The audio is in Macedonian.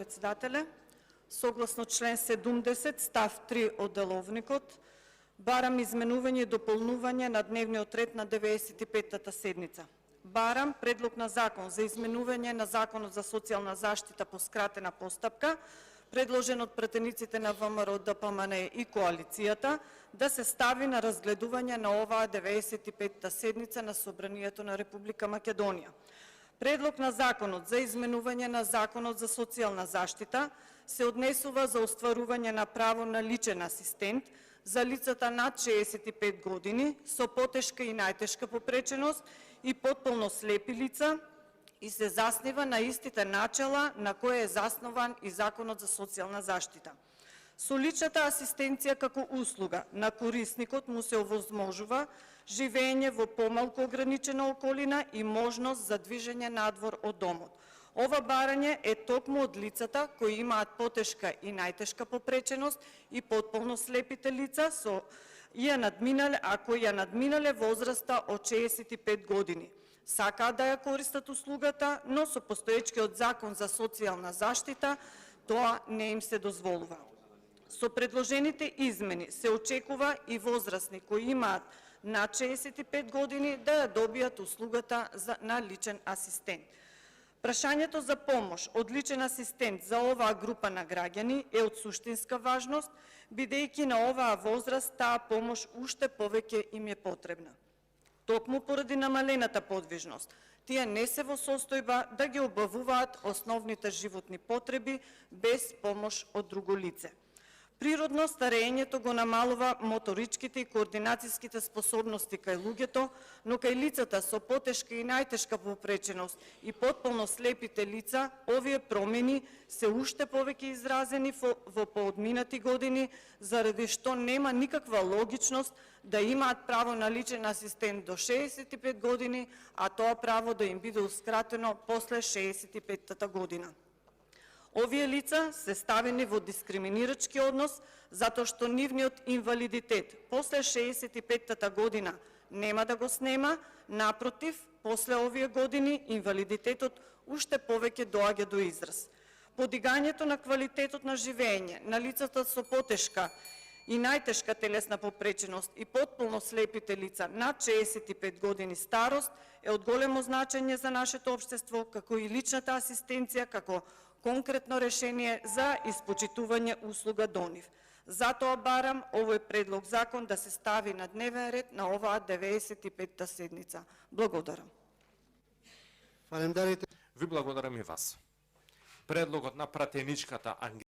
председателе. Согласно член 70, став 3 од деловникот, барам изменување и дополнување на дневниот ред на 95-та седница. Барам предлог на закон за изменување на Законот за социјална заштита по скратена постапка, предложен од пратениците на ВМРО, ДПМН и коалицијата, да се стави на разгледување на оваа 95-та седница на Собранието на Република Македонија. Предлог на законот за изменување на Законот за социјална заштита се однесува за остварување на право на личен асистент за лицата над 65 години со потешка и најтешка попреченост и потполно слепи лица и се заснива на истите начела на кои е заснован и Законот за социјална заштита. Со личната асистенција како услуга на корисникот му се овозможува живење во помалку ограничена околина и можност за движење надвор од домот. Ова барање е токму од лицата кои имаат потешка и најтешка попреченост и потполно слепите лица кои ја надминале возраста од 65 години. Сакаат да ја користат услугата, но со постоечкиот Закон за социјална заштита тоа не им се дозволува. Со предложените измени се очекува и возрастни кои имаат над 65 години да ја добијат услугата на личен асистент. Прашањето за помош од личен асистент за оваа група на граѓани е од суштинска важност, бидејќи на оваа возраст таа помош уште повеќе им е потребна. Токму поради намалената подвижност, тие не се во состојба да ги обавуваат основните животни потреби без помош од друго лице. Природно, старењето го намалува моторичките и координацијските способности кај луѓето, но кај лицата со потешка и најтешка попреченост и потполно слепите лица, овие промени се уште повеќе изразени во поодминати години, заради што нема никаква логичност да имаат право на личен асистент до 65 години, а тоа право да им биде ускратено после 65-та година. Овие лица се ставени во дискриминирачки однос, затоа што нивниот инвалидитет после 65-та година нема да го снема, напротив, после овие години инвалидитетот уште повеќе доаѓа до израз. Подигањето на квалитетот на живење на лицата со потешка и најтешка телесна попреченост и потполно слепите лица над 65 години старост е од големо значење за нашето општество, како и личната асистенција како конкретно решение за испочитување услуга до нив. Затоа барам овој предлог закон да се стави на дневен ред на оваа 95-та седница. Благодарам. Ви благодарам и вас. Предлогот на пратеничката